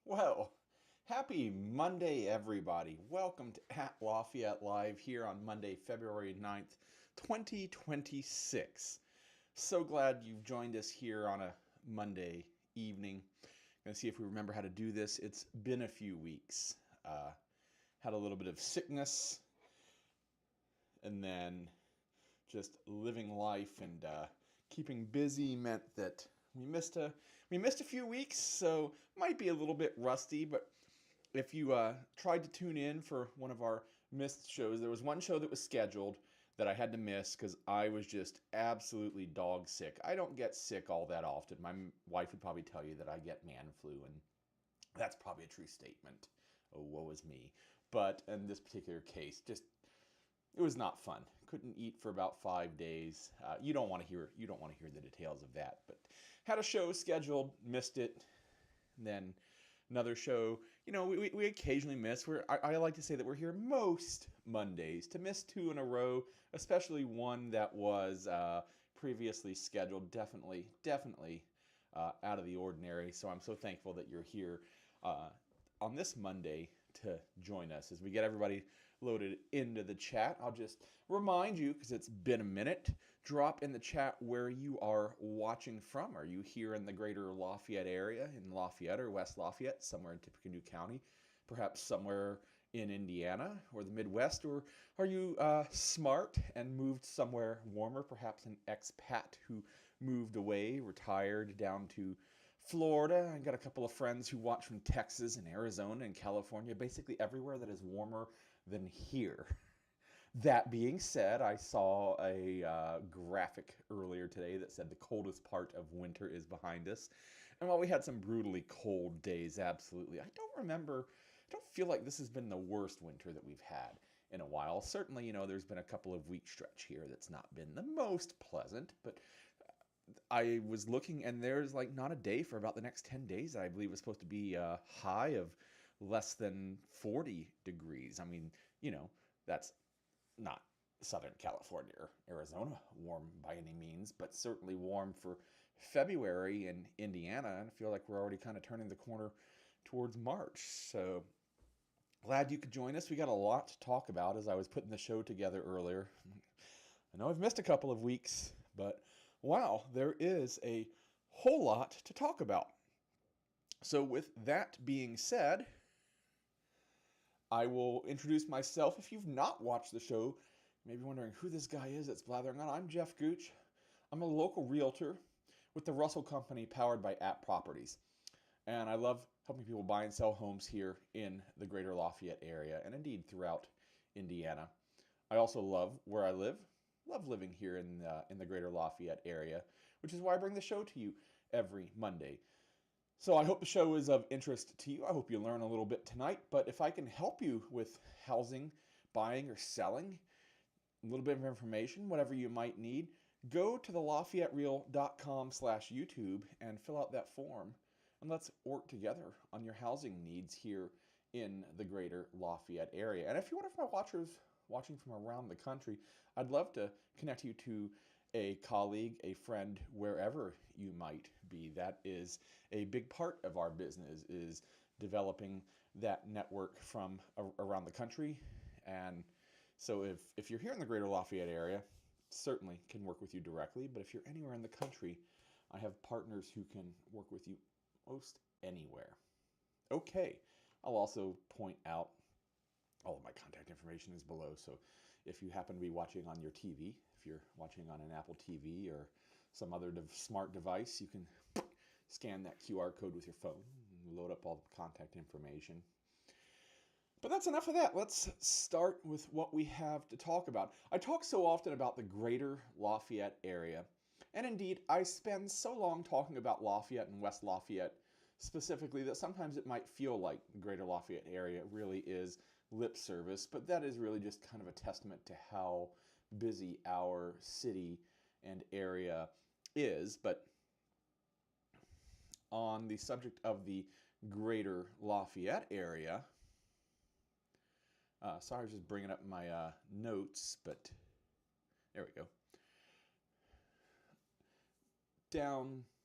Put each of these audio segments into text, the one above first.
Well, happy Monday, everybody. Welcome to At Lafayette Live here on Monday, February 9th, 2026. So glad you've joined us here on a Monday evening. Gonna see if we remember how to do this. It's been a few weeks. Had a little bit of sickness, and then just living life and keeping busy meant that we missed a few weeks, so might be a little bit rusty. But if you tried to tune in for one of our missed shows, there was one show that was scheduled that I had to miss because I was just absolutely dog sick. I don't get sick all that often. My wife would probably tell you that I get man flu, and that's probably a true statement. Oh, woe is me. But in this particular case, just it was not fun. Couldn't eat for about 5 days. You don't want to hear the details of that. But had a show scheduled, missed it. And then another show. We occasionally miss. I like to say that we're here most Mondays. To miss two in a row, especially one that was previously scheduled, definitely out of the ordinary. So I'm so thankful that you're here on this Monday to join us as we get everybody loaded into the chat. I'll just remind you, because it's been a minute, drop in the chat where you are watching from. Are you here in the Greater Lafayette area, in Lafayette or West Lafayette, somewhere in Tippecanoe County, perhaps somewhere in Indiana or the Midwest, or are you smart and moved somewhere warmer, perhaps an expat who moved away, retired down to Florida? I got a couple of friends who watch from Texas and Arizona and California, basically everywhere that is warmer than here. That being said, I saw a graphic earlier today that said the coldest part of winter is behind us. And while we had some brutally cold days, absolutely, I don't feel like this has been the worst winter that we've had in a while. Certainly, there's been a couple of week stretch here that's not been the most pleasant, but I was looking, and there's like not a day for about the next 10 days that I believe was supposed to be a high of less than 40 degrees. I mean, that's not Southern California or Arizona warm by any means, but certainly warm for February in Indiana. And I feel like we're already kind of turning the corner towards March. So glad you could join us. We got a lot to talk about as I was putting the show together earlier. I know I've missed a couple of weeks, but wow, there is a whole lot to talk about. So with that being said, I will introduce myself. If you've not watched the show, you may be wondering who this guy is that's blathering on. I'm Jeff Gooch. I'm a local realtor with the Russell Company powered by At Properties. And I love helping people buy and sell homes here in the Greater Lafayette area and indeed throughout Indiana. I also love where I live. Love living here in the Greater Lafayette area, which is why I bring the show to you every Monday. So I hope the show is of interest to you. I hope you learn a little bit tonight. But if I can help you with housing, buying or selling, a little bit of information, whatever you might need, go to the LafayetteReal.com/YouTube and fill out that form. And let's work together on your housing needs here in the Greater Lafayette area. And if you're one of my watchers watching from around the country, I'd love to connect you to a colleague, a friend, wherever you might be. That is a big part of our business, is developing that network from around the country. And so if you're here in the Greater Lafayette area, certainly can work with you directly. But if you're anywhere in the country, I have partners who can work with you most anywhere. Okay, I'll also point out all of my contact information is below, so if you happen to be watching on your TV, if you're watching on an Apple TV or some other smart device, you can scan that QR code with your phone and load up all the contact information. But that's enough of that. Let's start with what we have to talk about. I talk so often about the Greater Lafayette area, and indeed, I spend so long talking about Lafayette and West Lafayette specifically that sometimes it might feel like the Greater Lafayette area really is lip service, but that is really just kind of a testament to how busy our city and area is. But on the subject of the Greater Lafayette area, sorry, I was just bringing up my notes, but there we go.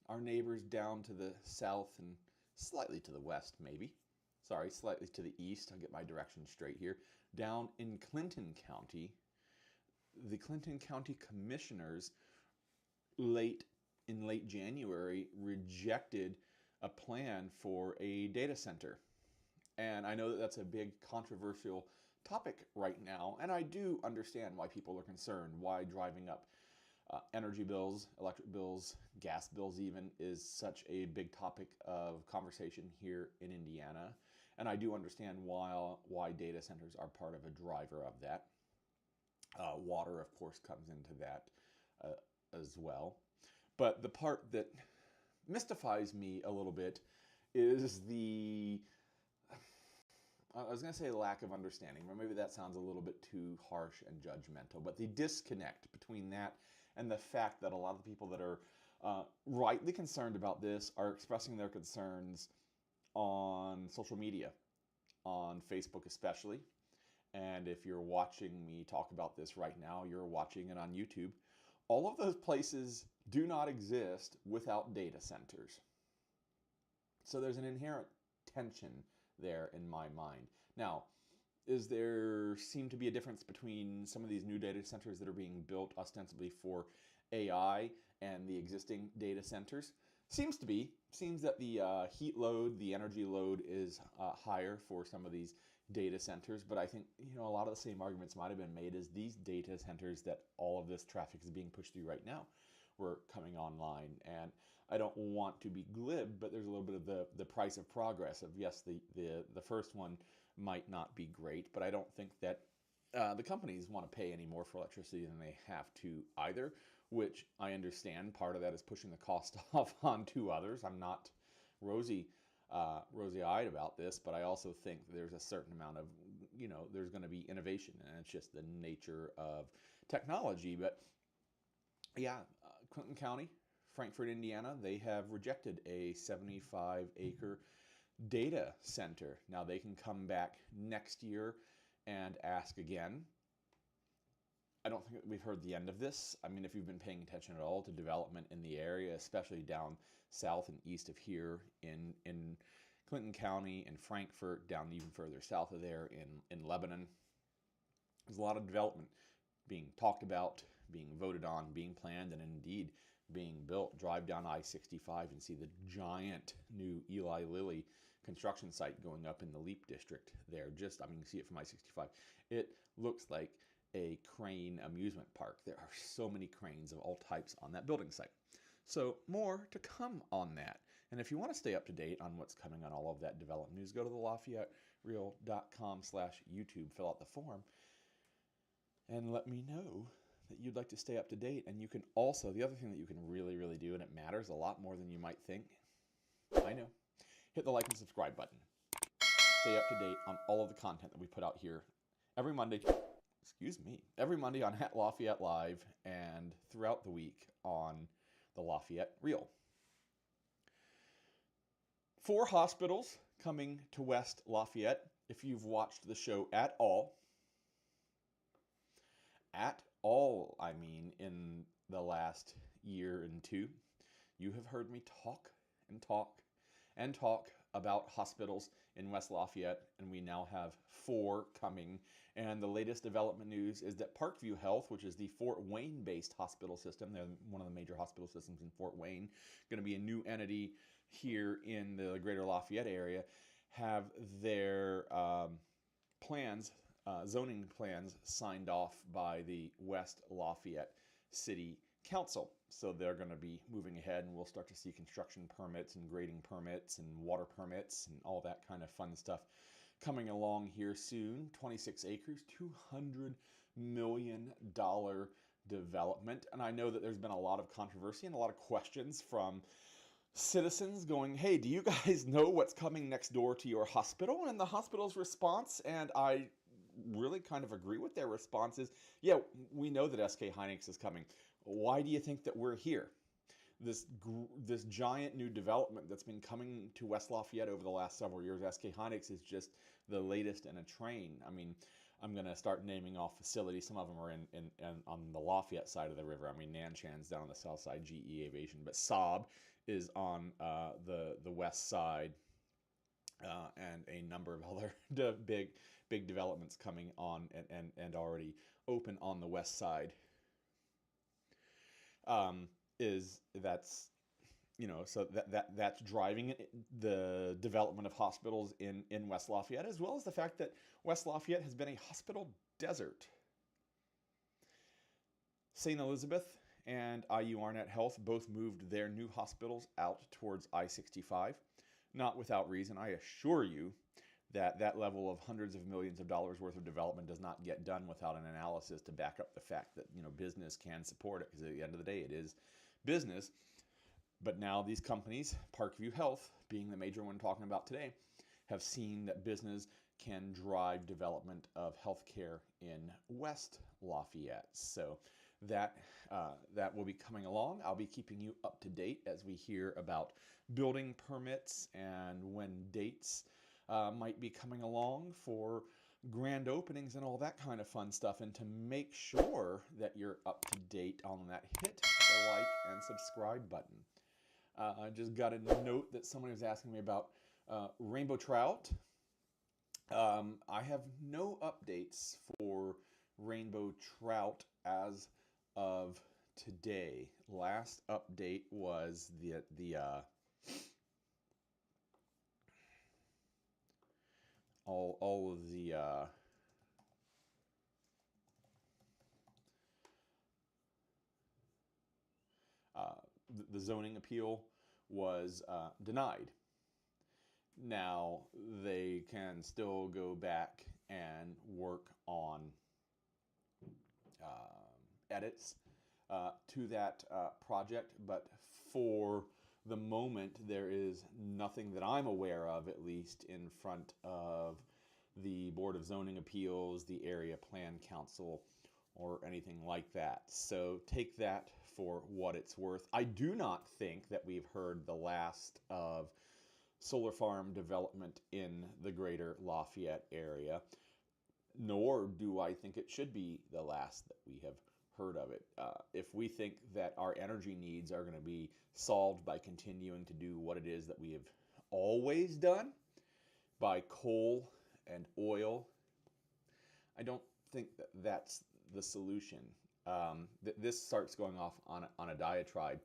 Our neighbors down to the south and slightly to the west, maybe. Sorry, slightly to the east. I'll get my direction straight here. Down in Clinton County, the Clinton County Commissioners in late January rejected a plan for a data center. And I know that that's a big controversial topic right now, and I do understand why people are concerned, why driving up energy bills, electric bills, gas bills even, is such a big topic of conversation here in Indiana. And I do understand why data centers are part of a driver of that. Water, of course, comes into that as well. But the part that mystifies me a little bit is I was going to say lack of understanding, but maybe that sounds a little bit too harsh and judgmental. But the disconnect between that and the fact that a lot of the people that are rightly concerned about this are expressing their concerns on social media, on Facebook especially. And if you're watching me talk about this right now, you're watching it on YouTube. All of those places do not exist without data centers. So there's an inherent tension there in my mind. Now, there seem to be a difference between some of these new data centers that are being built ostensibly for AI and the existing data centers? Seems that the heat load, the energy load is higher for some of these data centers, but I think a lot of the same arguments might have been made as these data centers that all of this traffic is being pushed through right now were coming online. And I don't want to be glib, but there's a little bit of the price of progress of, yes, the first one might not be great, but I don't think that the companies want to pay any more for electricity than they have to either, which I understand. Part of that is pushing the cost off onto others. I'm not rosy-eyed about this, but I also think there's a certain amount of, there's going to be innovation, and it's just the nature of technology. But yeah, Clinton County, Frankfort, Indiana, they have rejected a 75-acre data center. Now they can come back next year and ask again. I don't think that we've heard the end of this. I mean, if you've been paying attention at all to development in the area, especially down south and east of here in Clinton County and Frankfort, down even further south of there in Lebanon, there's a lot of development being talked about, being voted on, being planned, and indeed being built. Drive down I-65 and see the giant new Eli Lilly construction site going up in the Leap District there. You can see it from I-65. It looks like a crane amusement park. There are so many cranes of all types on that building site. So more to come on that. And if you want to stay up to date on what's coming on all of that development news, go to the LafayetteReal.com/YouTube, fill out the form, and let me know that you'd like to stay up to date. And you can also, the other thing that you can really, really do, and it matters a lot more than you might think, I know, hit the like and subscribe button. Stay up to date on all of the content that we put out here every Monday on At Lafayette Live and throughout the week on the Lafayette Real. 4 hospitals coming to West Lafayette. If you've watched the show at all, I mean in the last year and two, you have heard me talk and talk and talk about hospitals in West Lafayette, and we now have 4 coming. And the latest development news is that Parkview Health, which is the Fort Wayne-based hospital system, they're one of the major hospital systems in Fort Wayne, going to be a new entity here in the Greater Lafayette area, have their zoning plans signed off by the West Lafayette City Council. So they're going to be moving ahead, and we'll start to see construction permits and grading permits and water permits and all that kind of fun stuff coming along here soon. 26 acres, $200 million development. And I know that there's been a lot of controversy and a lot of questions from citizens going, hey, do you guys know what's coming next door to your hospital? And the hospital's response, and I really kind of agree with their response, is, yeah, we know that SK Hynix is coming. Why do you think that we're here? This giant new development that's been coming to West Lafayette over the last several years, SK Hynix, is just the latest in a train. I mean, I'm going to start naming off facilities. Some of them are on the Lafayette side of the river. I mean, Nanshan's down on the south side, GE Aviation, but Saab is on the west side. and a number of other big developments coming on and already open on the west side. Is that's so that's driving the development of hospitals in West Lafayette, as well as the fact that West Lafayette has been a hospital desert. St. Elizabeth and IU Arnett Health both moved their new hospitals out towards I-65, not without reason. I assure you that level of hundreds of millions of dollars worth of development does not get done without an analysis to back up the fact that business can support it, because at the end of the day it is business. But now these companies, Parkview Health being the major one talking about today, have seen that business can drive development of healthcare in West Lafayette. So that will be coming along. I'll be keeping you up to date as we hear about building permits and when dates might be coming along for grand openings and all that kind of fun stuff. And to make sure that you're up to date on that, hit the like and subscribe button. I just got a note that someone was asking me about rainbow trout. I have no updates for rainbow trout as of today. Last update was all of the zoning appeal was denied. Now they can still go back and work on edits to that project, but for the moment there is nothing that I'm aware of, at least in front of the Board of Zoning Appeals, the Area Plan Council, or anything like that. So take that for what it's worth. I do not think that we've heard the last of solar farm development in the Greater Lafayette area, nor do I think it should be the last that we have heard of it. If we think that our energy needs are going to be solved by continuing to do what it is that we have always done, by coal and oil, I don't think that that's the solution. This starts going off on a diatribe.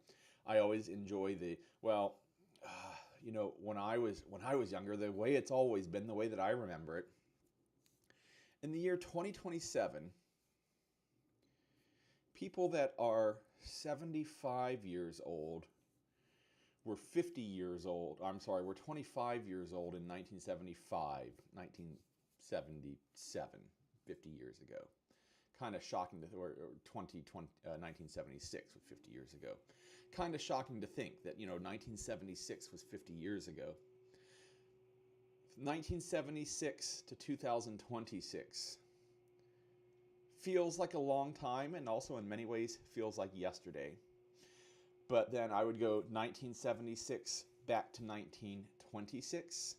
I always enjoy when I was younger, the way it's always been, the way that I remember it. In the year 2027, people that are 75 years old were 50 years old. I'm sorry, were 25 years old in 1975, 1977, 50 years ago. Kind of shocking to, or 1976 was 50 years ago. Kind of shocking to think that 1976 was 50 years ago. 1976 to 2026 feels like a long time, and also in many ways feels like yesterday. But then I would go 1976 back to 1926.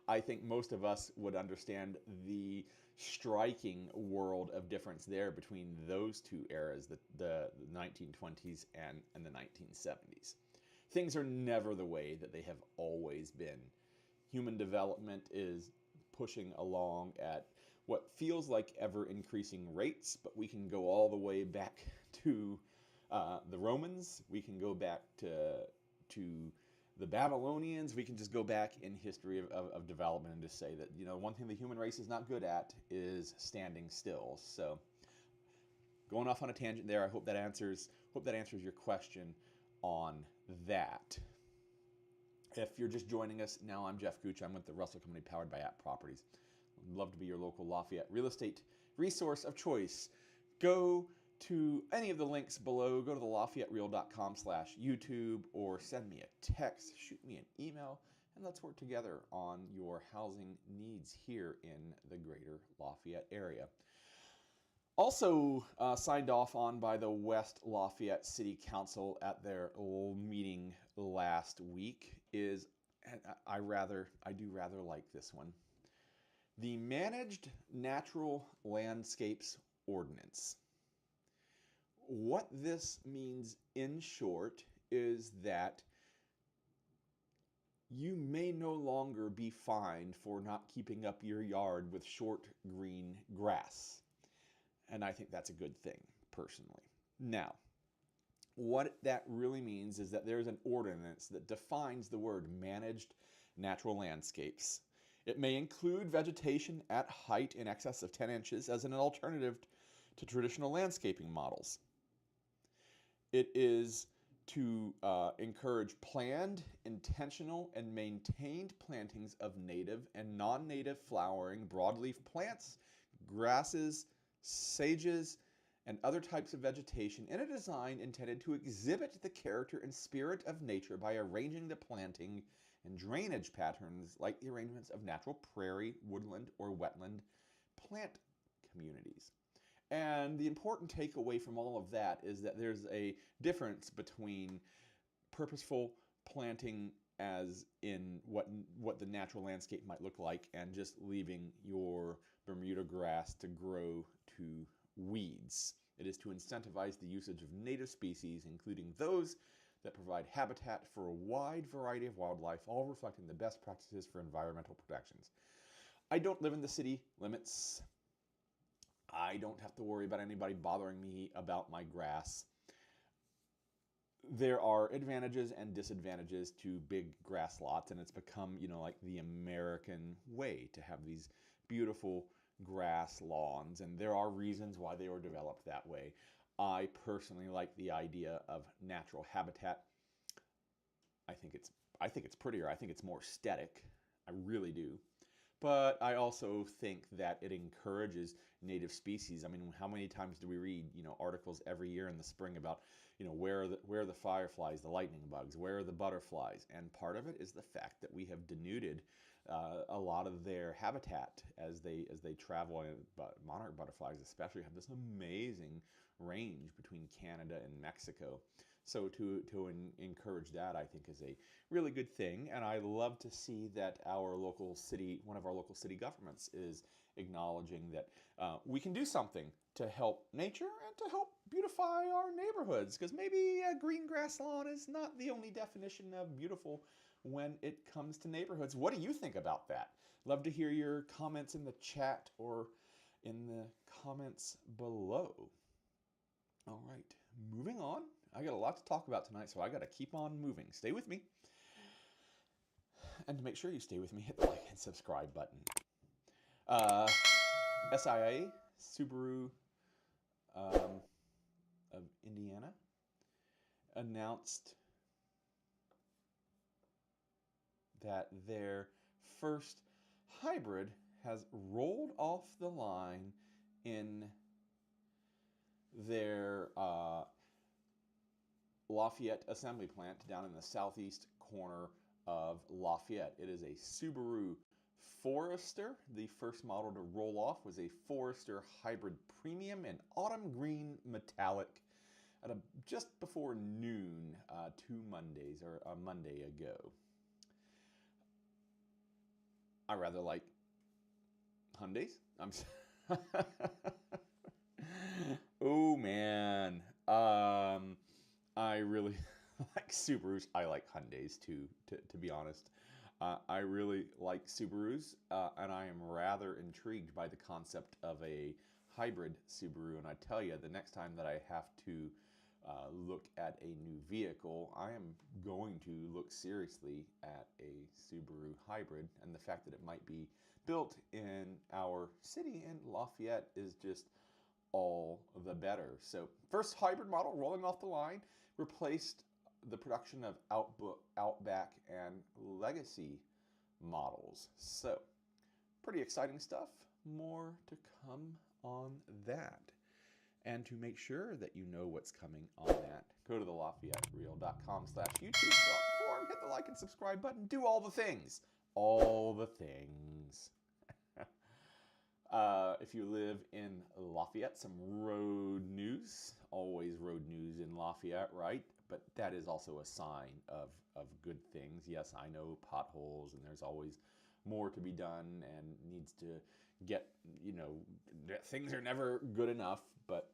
I think most of us would understand the striking world of difference there between those two eras, the 1920s and the 1970s. Things are never the way that they have always been. Human development is pushing along at what feels like ever-increasing rates, but we can go all the way back to the Romans. We can go back to the Babylonians. We can just go back in history of development and just say that one thing the human race is not good at is standing still. So going off on a tangent there. I hope that answers your question on that. If you're just joining us now, I'm Jeff Gooch. I'm with the Russell Company, powered by App Properties. I'd love to be your local Lafayette real estate resource of choice. Go to any of the links below. Go to the LafayetteReal.com/YouTube, or send me a text, shoot me an email, and let's work together on your housing needs here in the Greater Lafayette area. Also signed off on by the West Lafayette City Council at their meeting last week is, and I do rather like this one, the Managed Natural Landscapes Ordinance. What this means in short is that you may no longer be fined for not keeping up your yard with short green grass. And I think that's a good thing, personally. Now, what that really means is that there's an ordinance that defines the word managed natural landscapes. It may include vegetation at height in excess of 10 inches as an alternative to traditional landscaping models. It is to encourage planned, intentional, and maintained plantings of native and non-native flowering broadleaf plants, grasses, sages, and other types of vegetation in a design intended to exhibit the character and spirit of nature by arranging the planting and drainage patterns like the arrangements of natural prairie, woodland, or wetland plant communities. And the important takeaway from all of that is that there's a difference between purposeful planting as in what the natural landscape might look like and just leaving your Bermuda grass to grow to weeds. It is to incentivize the usage of native species, including those that provide habitat for a wide variety of wildlife, all reflecting the best practices for environmental protections. I don't live in the city limits. I don't have to worry about anybody bothering me about my grass. There are advantages and disadvantages to big grass lots, and it's become, like the American way to have these beautiful grass lawns, and there are reasons why they were developed that way. I personally like the idea of natural habitat. I think it's prettier. I think it's more aesthetic. I really do. But I also think that it encourages native species. I mean, how many times do we read, articles every year in the spring about, where are the fireflies, the lightning bugs, where are the butterflies? And part of it is the fact that we have denuded a lot of their habitat as they travel. But monarch butterflies especially have this amazing range between Canada and Mexico. So to encourage that, I think, is a really good thing. And I love to see that one of our local city governments is acknowledging that we can do something to help nature and to help beautify our neighborhoods. Because maybe a green grass lawn is not the only definition of beautiful when it comes to neighborhoods. What do you think about that? Love to hear your comments in the chat or in the comments below. All right, moving on. I got a lot to talk about tonight, so I got to keep on moving. Stay with me. And to make sure you stay with me, hit the like and subscribe button. SIA, Subaru of Indiana, announced that their first hybrid has rolled off the line in their Lafayette assembly plant down in the southeast corner of Lafayette. It is a Subaru Forester. The first model to roll off was a Forester Hybrid Premium in autumn green metallic at just before noon 2 Mondays or a Monday ago. I rather like Hyundais. Oh man. I really like Subarus. I like Hyundais too, to be honest. I really like Subarus, and I am rather intrigued by the concept of a hybrid Subaru. And I tell you, the next time that I have to look at a new vehicle, I am going to look seriously at a Subaru hybrid. And the fact that it might be built in our city in Lafayette is just all the better. So first hybrid model rolling off the line replaced the production of Outback and Legacy models. So pretty exciting stuff. More to come on that. And to make sure that you know what's coming on that, go to the LafayetteReal.com/YouTube forum, hit the like and subscribe button, do all the things. All the things. If you live in Lafayette, some road news. Always road news in Lafayette, right? But that is also a sign of good things. Yes, I know potholes, and there's always more to be done and needs to get, things are never good enough. But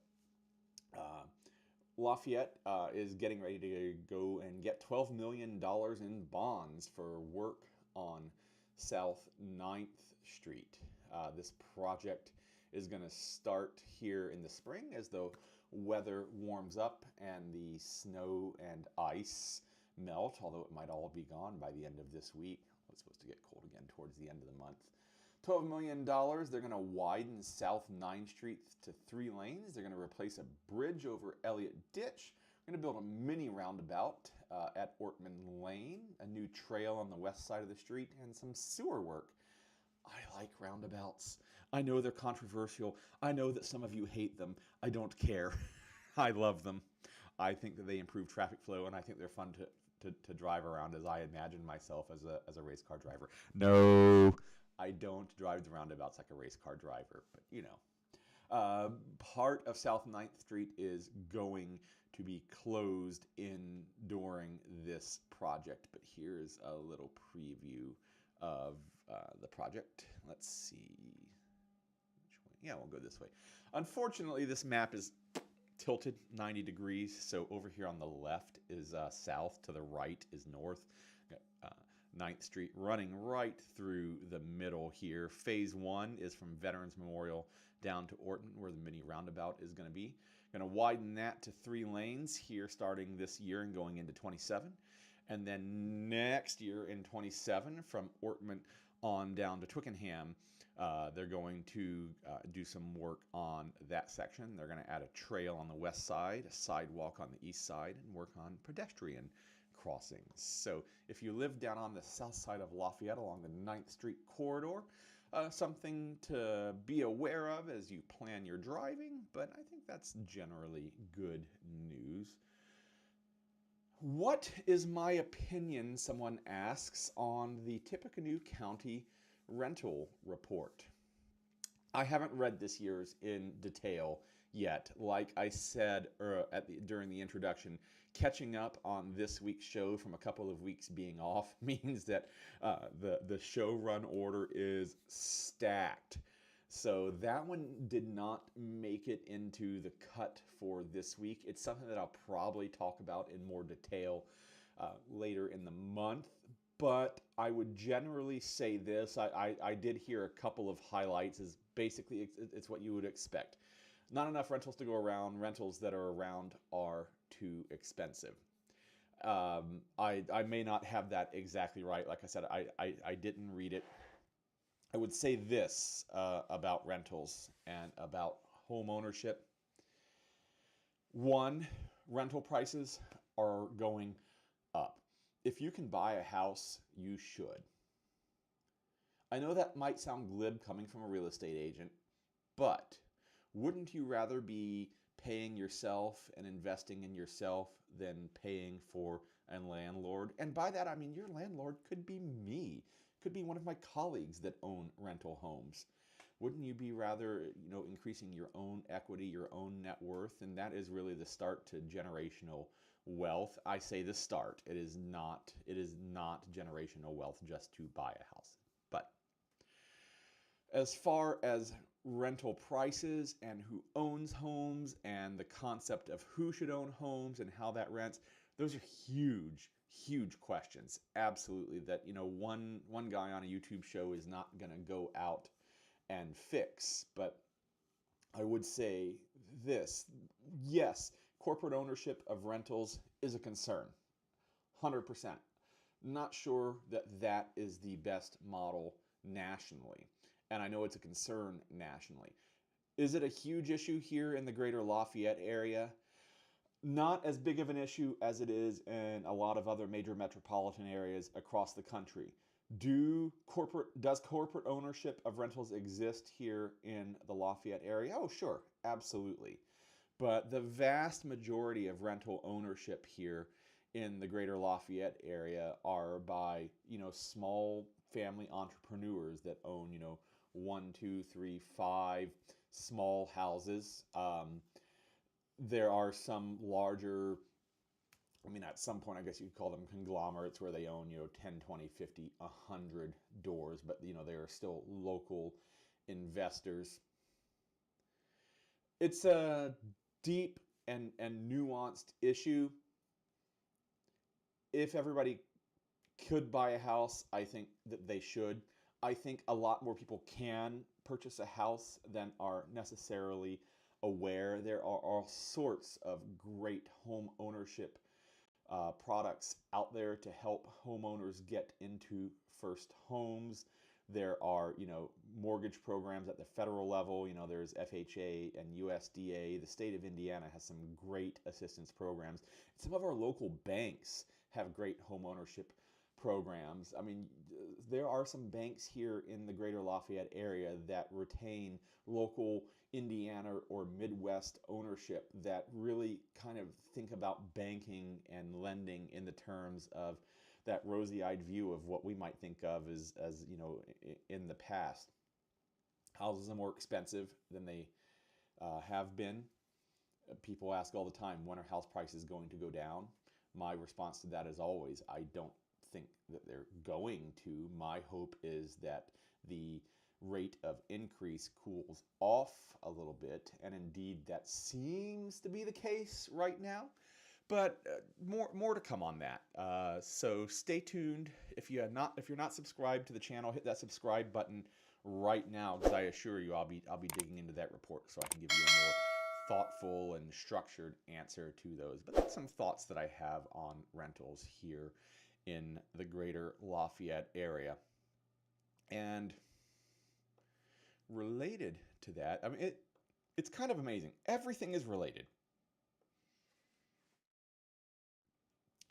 Lafayette is getting ready to go and get $12 million in bonds for work on South 9th Street. This project is going to start here in the spring as the weather warms up and the snow and ice melt, although it might all be gone by the end of this week. It's supposed to get cold again towards the end of the month. $12 million, they're going to widen South 9th Street to 3 lanes. They're going to replace a bridge over Elliott Ditch. They're going to build a mini roundabout at Ortman Lane, a new trail on the west side of the street, and some sewer work. I like roundabouts. I know they're controversial. I know that some of you hate them. I don't care. I love them. I think that they improve traffic flow, and I think they're fun to drive around as I imagine myself as a race car driver. No, I don't drive the roundabouts like a race car driver, but you know. Part of South 9th Street is going to be closed in during this project, but here's a little preview of the project. Let's see. Which way? Yeah, we'll go this way. Unfortunately, this map is tilted 90 degrees, so over here on the left is south, to the right is north. 9th Street running right through the middle here. Phase 1 is from Veterans Memorial down to Orton, where the mini roundabout is going to be. Going to widen that to 3 lanes here starting this year and going into 27. And then next year in 27, from Ortman on down to Twickenham, they're going to do some work on that section. They're going to add a trail on the west side, a sidewalk on the east side, and work on pedestrian crossings. So if you live down on the south side of Lafayette along the 9th Street corridor, something to be aware of as you plan your driving, but I think that's generally good news. What is my opinion, someone asks, on the Tippecanoe County rental report? I haven't read this year's in detail yet. Like I said during the introduction, catching up on this week's show from a couple of weeks being off means that the show run order is stacked. So that one did not make it into the cut for this week. It's something that I'll probably talk about in more detail later in the month. But I would generally say this. I did hear a couple of highlights. Is basically it's what you would expect. Not enough rentals to go around. Rentals that are around are too expensive. I may not have that exactly right. Like I said, I didn't read it. I would say this about rentals and about home ownership. One, rental prices are going up. If you can buy a house, you should. I know that might sound glib coming from a real estate agent, but wouldn't you rather be paying yourself and investing in yourself than paying for a landlord? And by that, I mean your landlord could be me, could be one of my colleagues that own rental homes. Wouldn't you be rather, increasing your own equity, your own net worth? And that is really the start to generational wealth. I say the start. It is not generational wealth just to buy a house. But as far as rental prices and who owns homes and the concept of who should own homes and how that rents, those are huge questions. Absolutely, that one guy on a YouTube show is not going to go out and fix. But I would say this: yes, corporate ownership of rentals is a concern, 100%. Not sure that is the best model nationally. And I know it's a concern nationally. Is it a huge issue here in the Greater Lafayette area? Not as big of an issue as it is in a lot of other major metropolitan areas across the country. Does corporate ownership of rentals exist here in the Lafayette area? Oh, sure, absolutely. But the vast majority of rental ownership here in the Greater Lafayette area are by, small family entrepreneurs that own, 1, 2, 3, 5 small houses. There are some larger, at some point, I guess you could call them conglomerates where they own, 10, 20, 50, 100 doors, but, they are still local investors. It's a deep and nuanced issue. If everybody could buy a house, I think that they should. I think a lot more people can purchase a house than are necessarily aware. There are all sorts of great home ownership products out there to help homeowners get into first homes. There are, mortgage programs at the federal level. There's FHA and USDA. The state of Indiana has some great assistance programs. Some of our local banks have great home ownership programs. I mean, there are some banks here in the Greater Lafayette area that retain local Indiana or Midwest ownership that really kind of think about banking and lending in the terms of that rosy-eyed view of what we might think of as in the past. Houses are more expensive than they have been. People ask all the time, when are house prices going to go down? My response to that is always, I don't think that they're going to. My hope is that the rate of increase cools off a little bit, and indeed that seems to be the case right now. But more to come on that. So stay tuned. If you're not subscribed to the channel, hit that subscribe button right now, because I assure you I'll be digging into that report so I can give you a more thoughtful and structured answer to those. But that's some thoughts that I have on rentals here in the Greater Lafayette area. And related to that, I mean, it's kind of amazing. Everything is related.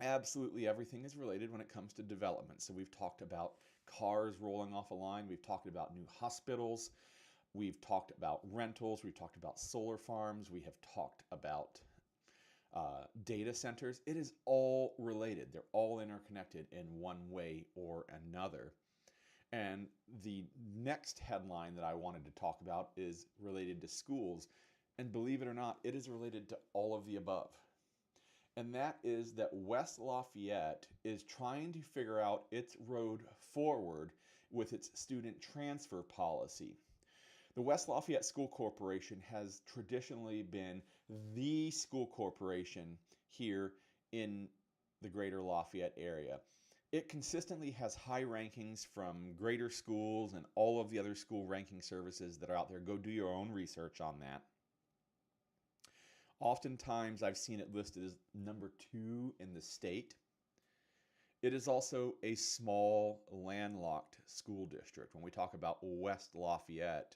Absolutely everything is related when it comes to development. So we've talked about cars rolling off a line. We've talked about new hospitals. We've talked about rentals. We've talked about solar farms. We have talked about data centers. It is all related. They're all interconnected in one way or another. And the next headline that I wanted to talk about is related to schools. And believe it or not, it is related to all of the above. And that is that West Lafayette is trying to figure out its road forward with its student transfer policy. The West Lafayette School Corporation has traditionally been the school corporation here in the Greater Lafayette area. It consistently has high rankings from Greater Schools and all of the other school ranking services that are out there. Go do your own research on that. Oftentimes, I've seen it listed as number 2 in the state. It is also a small, landlocked school district. When we talk about West Lafayette,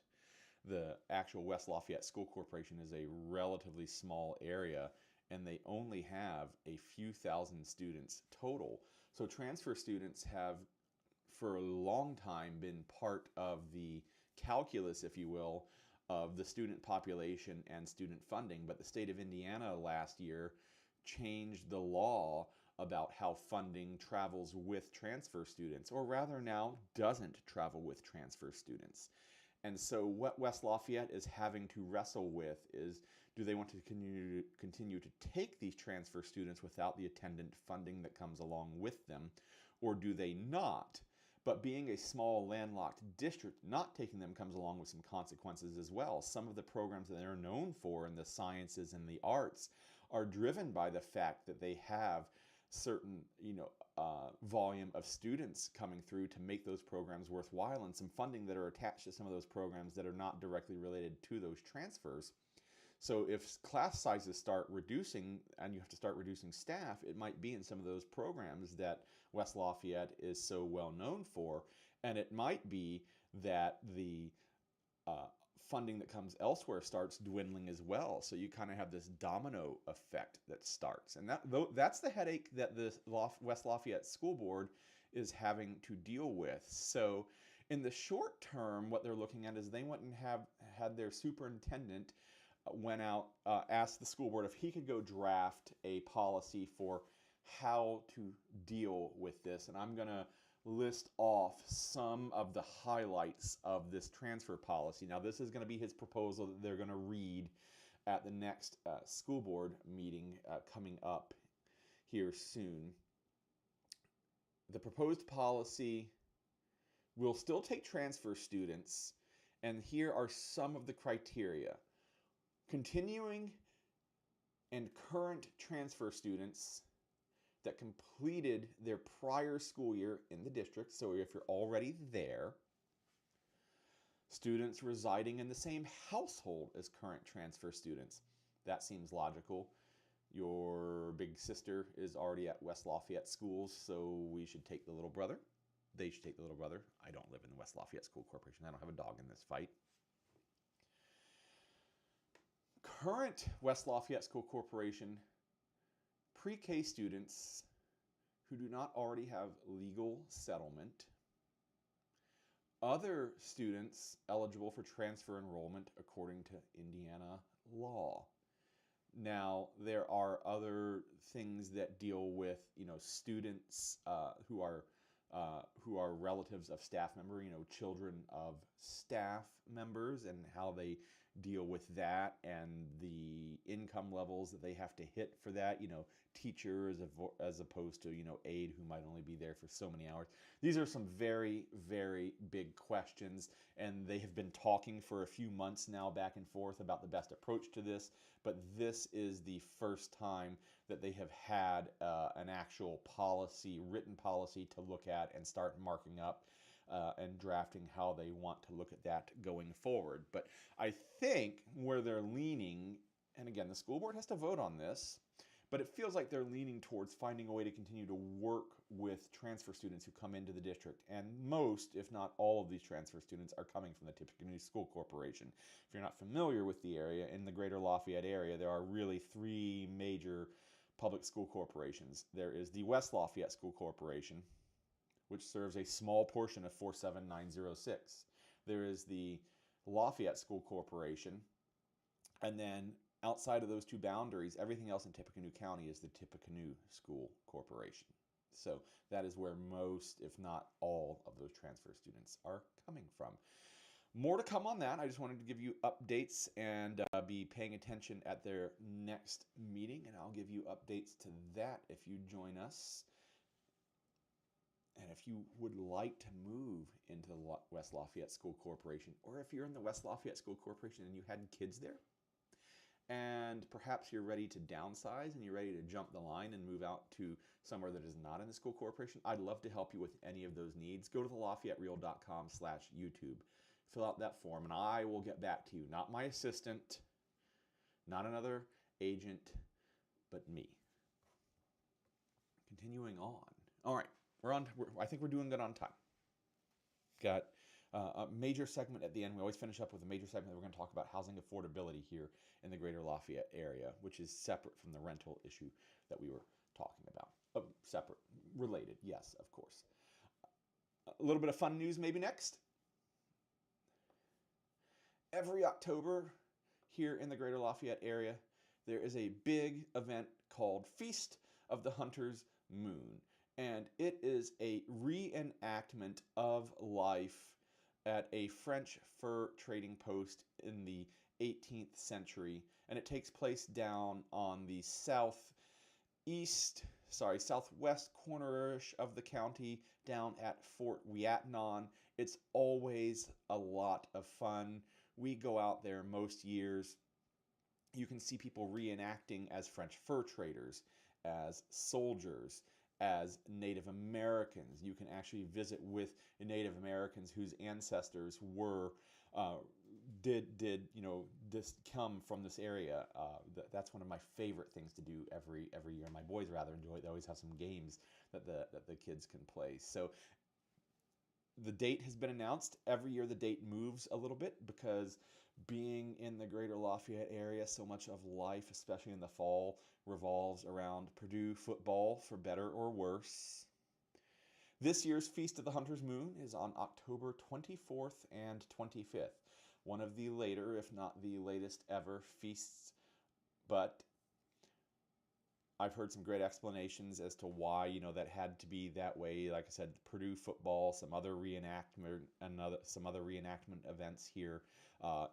the actual West Lafayette School Corporation is a relatively small area, and they only have a few thousand students total. So transfer students have, for a long time, been part of the calculus, if you will, of the student population and student funding. But the state of Indiana last year changed the law about how funding travels with transfer students, or rather now doesn't travel with transfer students. And so what West Lafayette is having to wrestle with is, do they want to continue to take these transfer students without the attendant funding that comes along with them, or do they not? But being a small landlocked district, not taking them comes along with some consequences as well. Some of the programs that they're known for in the sciences and the arts are driven by the fact that they have certain, volume of students coming through to make those programs worthwhile, and some funding that are attached to some of those programs that are not directly related to those transfers. So if class sizes start reducing and you have to start reducing staff, it might be in some of those programs that West Lafayette is so well known for. And it might be that the funding that comes elsewhere starts dwindling as well. So you kind of have this domino effect that starts. And that's the headache that the West Lafayette School Board is having to deal with. So in the short term, what they're looking at is they went and had their superintendent went out, asked the school board if he could go draft a policy for how to deal with this. And I'm going to list off some of the highlights of this transfer policy. Now, this is going to be his proposal that they're going to read at the next school board meeting coming up here soon. The proposed policy will still take transfer students, and here are some of the criteria. Continuing and current transfer students that completed their prior school year in the district. So if you're already there, students residing in the same household as current transfer students. That seems logical. Your big sister is already at West Lafayette schools, so we should take the little brother. They should take the little brother. I don't live in the West Lafayette School Corporation. I don't have a dog in this fight. Current West Lafayette School Corporation pre-K students who do not already have legal settlement, other students eligible for transfer enrollment according to Indiana law. Now, there are other things that deal with, students who are relatives of staff member, children of staff members, and how they deal with that and the income levels that they have to hit for that, teachers as opposed to, aide who might only be there for so many hours. These are some very, very big questions, and they have been talking for a few months now back and forth about the best approach to this, but this is the first time that they have had an actual policy, written policy to look at and start marking up and drafting how they want to look at that going forward. But I think where they're leaning, and again, the school board has to vote on this, but it feels like they're leaning towards finding a way to continue to work with transfer students who come into the district. And most, if not all of these transfer students are coming from the Tippecanoe School Corporation. If you're not familiar with the area, in the Greater Lafayette area, there are really three major public school corporations. There is the West Lafayette School Corporation, which serves a small portion of 47906. There is the Lafayette School Corporation, and then outside of those two boundaries, everything else in Tippecanoe County is the Tippecanoe School Corporation. So that is where most, if not all, of those transfer students are coming from. More to come on that. I just wanted to give you updates and be paying attention at their next meeting, and I'll give you updates to that if you join us. And if you would like to move into the West Lafayette School Corporation, or if you're in the West Lafayette School Corporation and you had kids there, and perhaps you're ready to downsize and you're ready to jump the line and move out to somewhere that is not in the school corporation, I'd love to help you with any of those needs. Go to thelafayettereal.com/YouTube. Fill out that form, and I will get back to you. Not my assistant, not another agent, but me. Continuing on. All right. I think we're doing good on time. Got a major segment at the end. We always finish up with a major segment. We're going to talk about housing affordability here in the Greater Lafayette area, which is separate from the rental issue that we were talking about. Separate, related, yes, of course. A little bit of fun news maybe next. Every October here in the Greater Lafayette area, there is a big event called Feast of the Hunter's Moon. And it is a reenactment of life at a French fur trading post in the 18th century. And it takes place down on the southwest corner-ish of the county, down at Fort Wiatnon. It's always a lot of fun. We go out there most years. You can see people reenacting as French fur traders, as soldiers, as Native Americans. You can actually visit with Native Americans whose ancestors were come from this area. That's one of my favorite things to do every year. My boys rather enjoy it. They always have some games that the kids can play. So the date has been announced. Every year the date moves a little bit because being in the Greater Lafayette area, so much of life, especially in the fall, revolves around Purdue football, for better or worse. This year's Feast of the Hunter's Moon is on October 24th and 25th. One of the later, if not the latest ever feasts, but I've heard some great explanations as to why, that had to be that way. Like I said, Purdue football, some other reenactment events here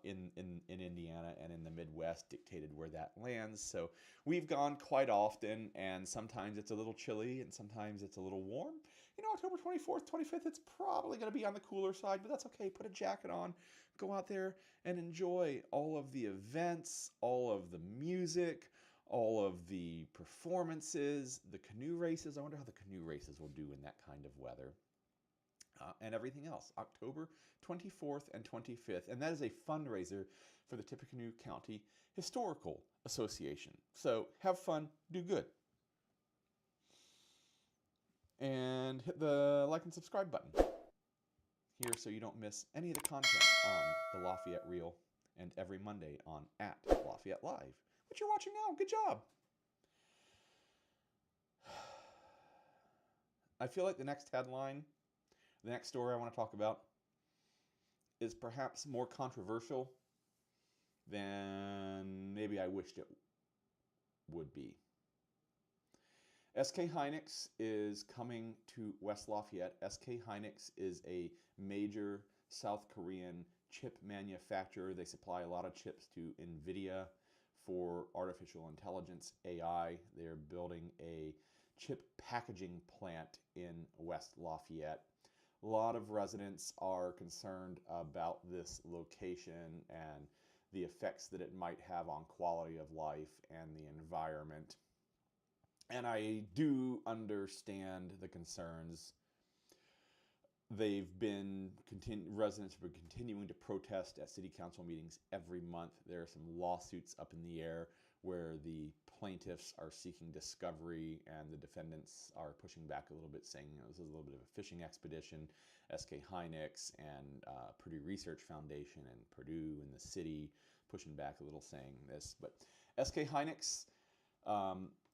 in Indiana and in the Midwest dictated where that lands. So we've gone quite often, and sometimes it's a little chilly and sometimes it's a little warm. October 24th, 25th, it's probably going to be on the cooler side, but that's okay. Put a jacket on, go out there and enjoy all of the events, all of the music, all of the performances, the canoe races. I wonder how the canoe races will do in that kind of weather. And everything else, October 24th and 25th. And that is a fundraiser for the Tippecanoe County Historical Association. So have fun, do good. And hit the like and subscribe button here so you don't miss any of the content on the Lafayette Reel and every Monday on At Lafayette Live, which you're watching now. Good job. I feel like the next headline, the next story I want to talk about, is perhaps more controversial than maybe I wished it would be. SK Hynix is coming to West Lafayette. SK Hynix is a major South Korean chip manufacturer. They supply a lot of chips to NVIDIA for artificial intelligence, AI. They're building a chip packaging plant in West Lafayette. A lot of residents are concerned about this location and the effects that it might have on quality of life and the environment. And I do understand the concerns. Residents have been continuing to protest at city council meetings every month. There are some lawsuits up in the air where the plaintiffs are seeking discovery and the defendants are pushing back a little bit, saying this is a little bit of a fishing expedition. SK Hynix and Purdue Research Foundation and Purdue and the city pushing back a little, saying this. But SK Hynix,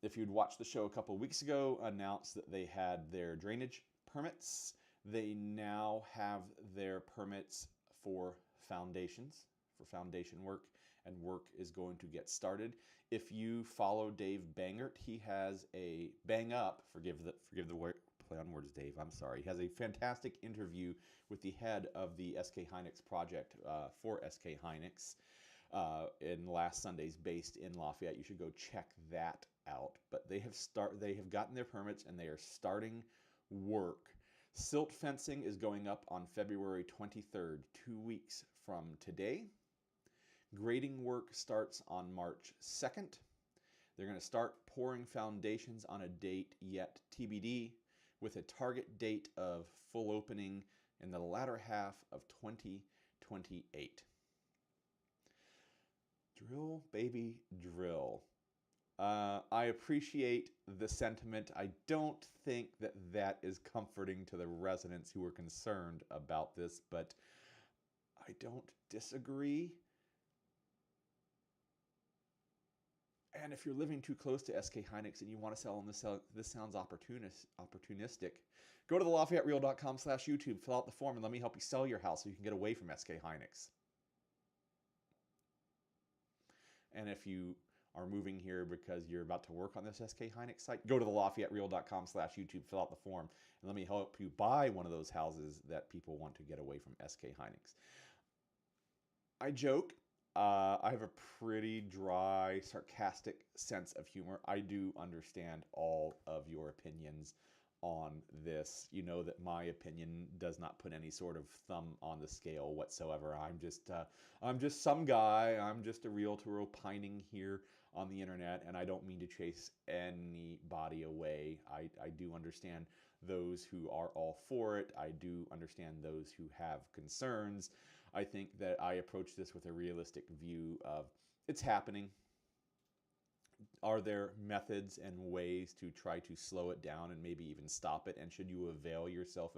if you'd watched the show a couple of weeks ago, announced that they had their drainage permits. They now have their permits for foundations, for foundation work, and work is going to get started. If you follow Dave Bangert, he has a forgive the word, play on words, Dave, I'm sorry. He has a fantastic interview with the head of the SK Hynix project for SK Hynix in last Sunday's based in Lafayette. You should go check that out. But they have gotten their permits and they are starting work. Silt fencing is going up on February 23rd, 2 weeks from today. Grading work starts on March 2nd. They're going to start pouring foundations on a date yet TBD, with a target date of full opening in the latter half of 2028. Drill, baby, drill. I appreciate the sentiment. I don't think that that is comforting to the residents who are concerned about this, but I don't disagree. And if you're living too close to SK Hynix and you want to sell them, this sounds opportunistic, go to the LafayetteReal.com/YouTube, fill out the form, and let me help you sell your house so you can get away from SK Hynix. And if you are moving here because you're about to work on this SK Hynix site, go to the LafayetteReal.com/YouTube, fill out the form, and let me help you buy one of those houses that people want to get away from SK Hynix. I joke. I have a pretty dry, sarcastic sense of humor. I do understand all of your opinions on this. You know that my opinion does not put any sort of thumb on the scale whatsoever. I'm just some guy. I'm just a realtor opining here on the internet, and I don't mean to chase anybody away. I do understand those who are all for it. I do understand those who have concerns. I think that I approach this with a realistic view of it's happening. Are there methods and ways to try to slow it down and maybe even stop it? And should you avail yourself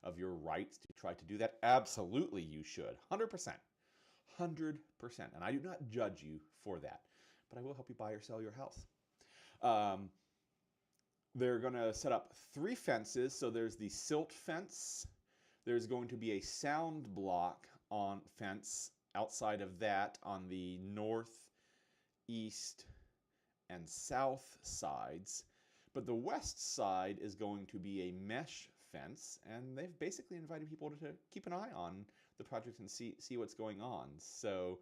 of your rights to try to do that? Absolutely, you should. 100%. 100%. And I do not judge you for that. But I will help you buy or sell your house. They're going to set up 3 fences. So there's the silt fence. There's going to be a sound block fence outside of that on the north, east, and south sides. But the west side is going to be a mesh fence, and they've basically invited people to keep an eye on the project and see what's going on. So,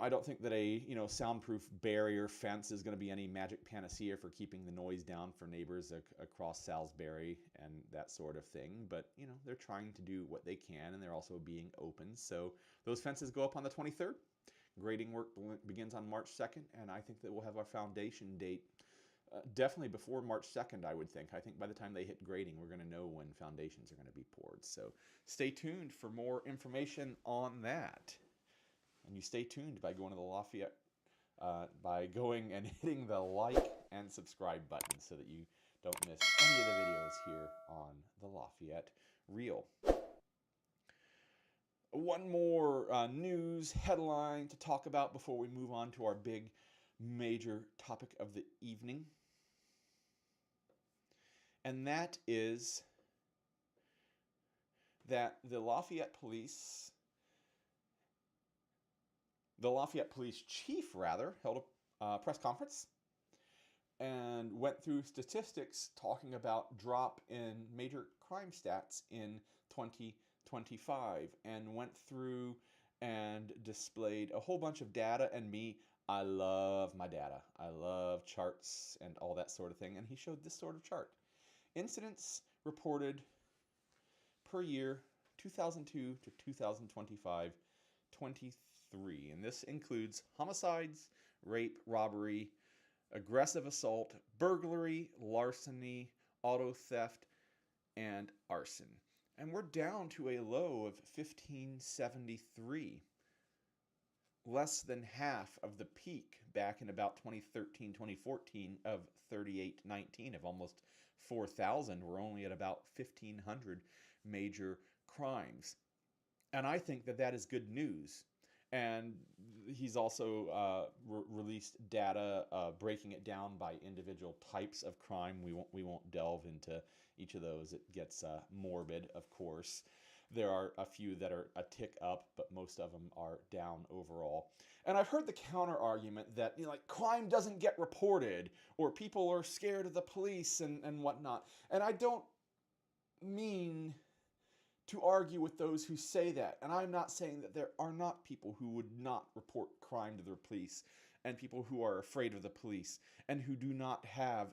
I don't think that a soundproof barrier fence is going to be any magic panacea for keeping the noise down for neighbors across Salisbury and that sort of thing. But they're trying to do what they can, and they're also being open. So those fences go up on the 23rd. Grading work begins on March 2nd, and I think that we'll have our foundation date definitely before March 2nd, I would think. I think by the time they hit grading, we're going to know when foundations are going to be poured. So stay tuned for more information on that. And you stay tuned by going to the Lafayette, by going and hitting the like and subscribe button so that you don't miss any of the videos here on the Lafayette Reel. One more news headline to talk about before we move on to our big major topic of the evening. And that is that the Lafayette Police chief, held a press conference and went through statistics talking about drop in major crime stats in 2025 and went through and displayed a whole bunch of data. And I love my data. I love charts and all that sort of thing. And he showed this sort of chart. Incidents reported per year, 2002 to 2025, 23. And this includes homicides, rape, robbery, aggressive assault, burglary, larceny, auto theft, and arson. And we're down to a low of 1573. Less than half of the peak back in about 2013, 2014 of 3819 of almost 4,000. We're only at about 1,500 major crimes. And I think that that is good news. And he's also released data breaking it down by individual types of crime. We won't delve into each of those. It gets morbid, of course. There are a few that are a tick up, but most of them are down overall. And I've heard the counter argument that crime doesn't get reported, or people are scared of the police and whatnot. And I don't mean to argue with those who say that. And I'm not saying that there are not people who would not report crime to the police, and people who are afraid of the police, and who do not have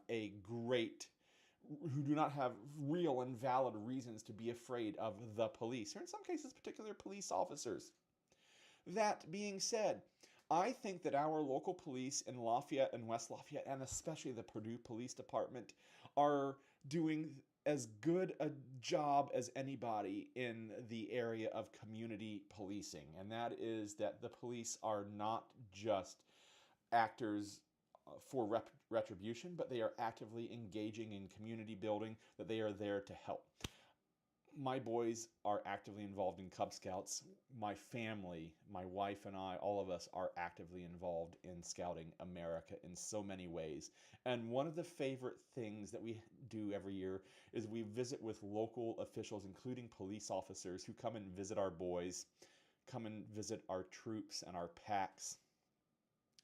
real and valid reasons to be afraid of the police, or in some cases, particular police officers. That being said, I think that our local police in Lafayette and West Lafayette, and especially the Purdue Police Department, are doing as good a job as anybody in the area of community policing. And that is that the police are not just actors for retribution, but they are actively engaging in community building, that they are there to help. My boys are actively involved in Cub Scouts. My family, my wife and I, all of us are actively involved in Scouting America in so many ways. And one of the favorite things that we do every year is we visit with local officials, including police officers, who come and visit our boys, come and visit our troops and our packs.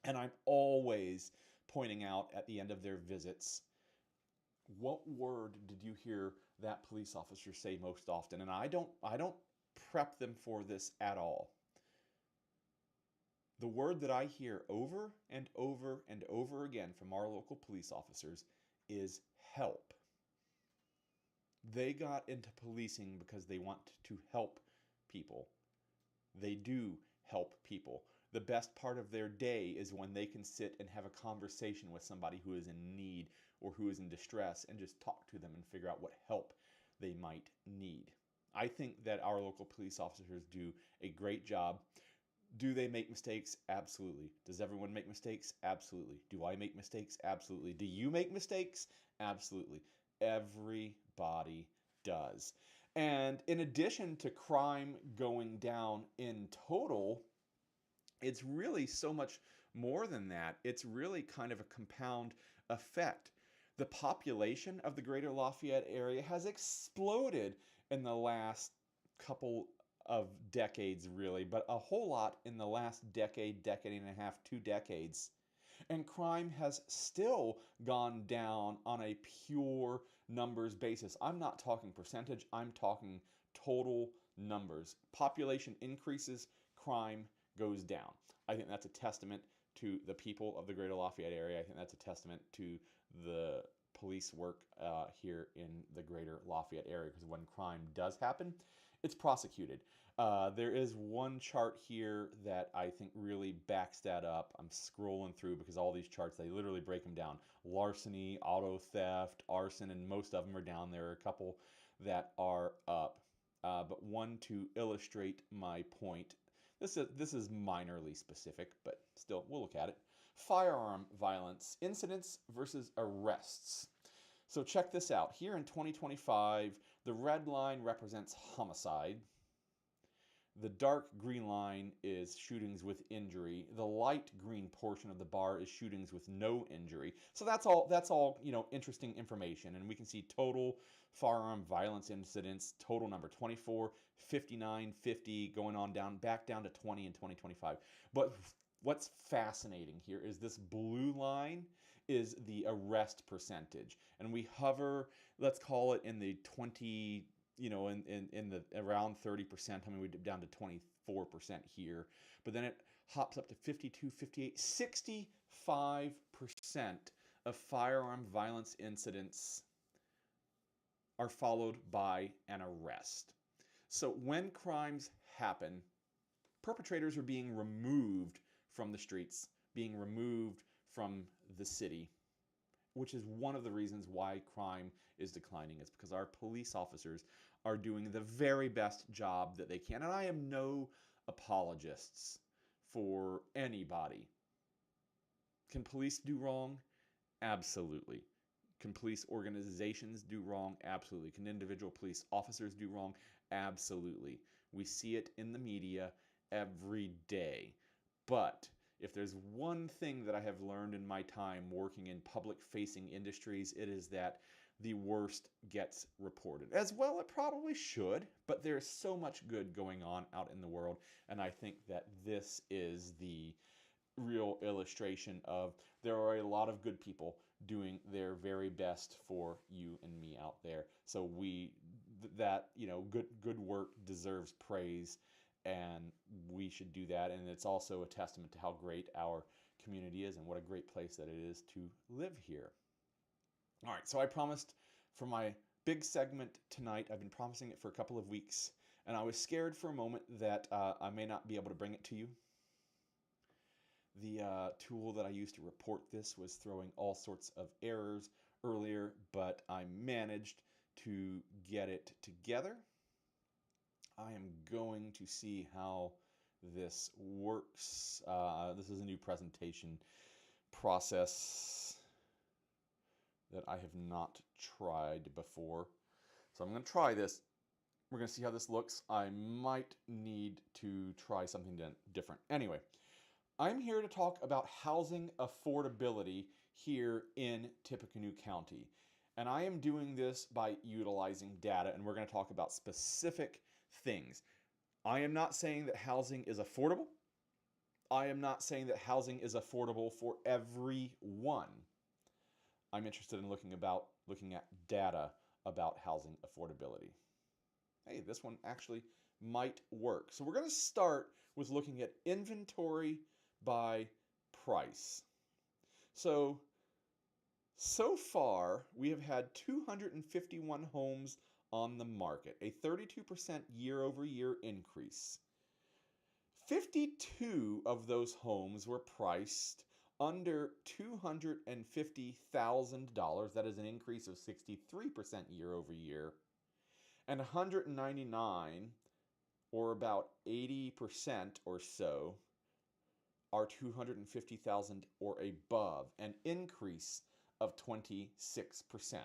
And I'm always pointing out at the end of their visits, what word did you hear that police officer say most often? And I don't prep them for this at all. The word that I hear over and over and over again from our local police officers is help. They got into policing because they want to help people. They do help people. The best part of their day is when they can sit and have a conversation with somebody who is in need or who is in distress and just talk to them and figure out what help they might need. I think that our local police officers do a great job. Do they make mistakes? Absolutely. Does everyone make mistakes? Absolutely. Do I make mistakes? Absolutely. Do you make mistakes? Absolutely. Everybody does. And in addition to crime going down in total, it's really so much more than that. It's really kind of a compound effect. The population of the Greater Lafayette area has exploded in the last couple of decades, really, but a whole lot in the last decade and a half, 2 decades. And crime has still gone down on a pure numbers basis. I'm not talking percentage, I'm talking total numbers. Population increases, crime goes down. I think that's a testament to the people of the Greater Lafayette area. I think that's a testament to the police work here in the Greater Lafayette area, because when crime does happen, it's prosecuted. There is one chart here that I think really backs that up. I'm scrolling through because all these charts, they literally break them down. Larceny, auto theft, arson, and most of them are down. There are a couple that are up. But one to illustrate my point. This is minorly specific, but still, we'll look at it. Firearm violence, incidents versus arrests. So check this out. Here in 2025, the red line represents homicide. The dark green line is shootings with injury. The light green portion of the bar is shootings with no injury. So that's all, interesting information. And we can see total firearm violence incidents, total number 24, 59, 50, going on back down to 20 in 2025. But what's fascinating here is this blue line is the arrest percentage. And we hover, let's call it in the 20, in the around 30%. I mean, we're down to 24% here. But then it hops up to 52, 58, 65% of firearm violence incidents are followed by an arrest. So when crimes happen, perpetrators are being removed from the streets, being removed from the city, which is one of the reasons why crime is declining. It's because our police officers are doing the very best job that they can. And I am no apologists for anybody. Can police do wrong? Absolutely. Can police organizations do wrong? Absolutely. Can individual police officers do wrong? Absolutely. We see it in the media every day. But if there's one thing that I have learned in my time working in public-facing industries, it is that the worst gets reported. As well, it probably should, but there's so much good going on out in the world, and I think that this is the real illustration of there are a lot of good people doing their very best for you and me out there. So good work deserves praise, and we should do that. And it's also a testament to how great our community is and what a great place that it is to live here. All right, so I promised for my big segment tonight, I've been promising it for a couple of weeks, and I was scared for a moment that I may not be able to bring it to you. The tool that I used to report this was throwing all sorts of errors earlier, but I managed to get it together. I am going to see how this works. This is a new presentation process that I have not tried before. So I'm going to try this. We're going to see how this looks. I might need to try something different. Anyway, I'm here to talk about housing affordability here in Tippecanoe County. And I am doing this by utilizing data, and we're going to talk about specific things. I am not saying that housing is affordable. I am not saying that housing is affordable for everyone. I'm interested in looking at data about housing affordability. Hey, this one actually might work. So we're going to start with looking at inventory by price. So far, we have had 251 homes on the market, a 32% year-over-year increase. 52 of those homes were priced under $250,000. That is an increase of 63% year-over-year. And 199, or about 80% or so, are $250,000 or above, an increase of 26%.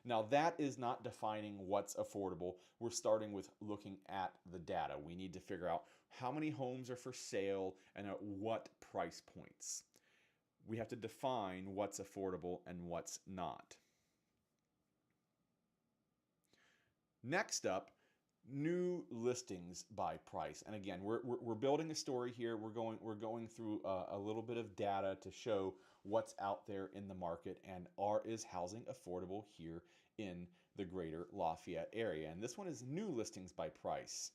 Now, that is not defining what's affordable. We're starting with looking at the data. We need to figure out how many homes are for sale and at what price points. We have to define what's affordable and what's not. Next up, new listings by price. And again, we're building a story here. We're going through a little bit of data to show what's out there in the market and is housing affordable here in the Greater Lafayette area. And this one is new listings by price.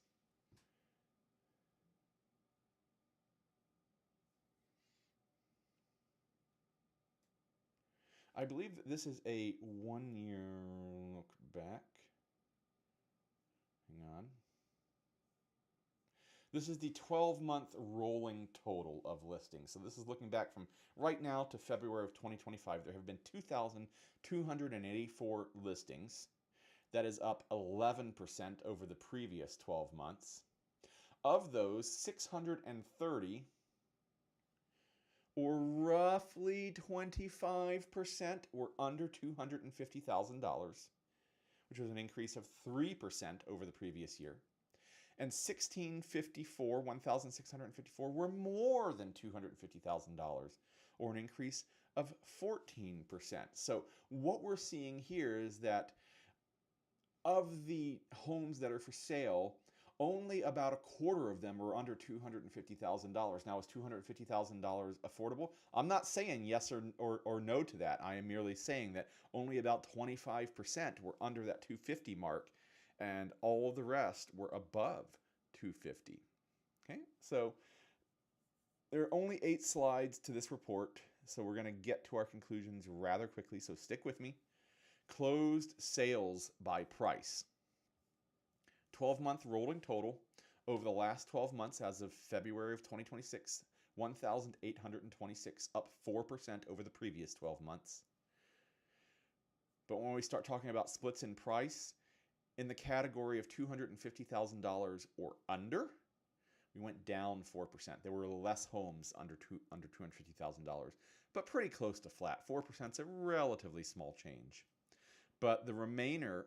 I believe that this is a 1 year look back. Hang on. This is the 12-month rolling total of listings. So this is looking back from right now to February of 2025. There have been 2,284 listings. That is up 11% over the previous 12 months. Of those, 630, or roughly 25%, were under $250,000, which was an increase of 3% over the previous year. And 1,654 were more than $250,000, or an increase of 14%. So what we're seeing here is that of the homes that are for sale, only about a quarter of them were under $250,000. Now, is $250,000 affordable? I'm not saying yes or no to that. I am merely saying that only about 25% were under that 250 mark, and all of the rest were above 250. Okay, so there are only 8 slides to this report, so we're going to get to our conclusions rather quickly, so stick with me. Closed sales by price. 12-month rolling total over the last 12 months as of February of 2026, 1,826, up 4% over the previous 12 months. But when we start talking about splits in price, in the category of $250,000 or under, we went down 4%. There were less homes under $250,000, but pretty close to flat. 4% is a relatively small change. But the remainder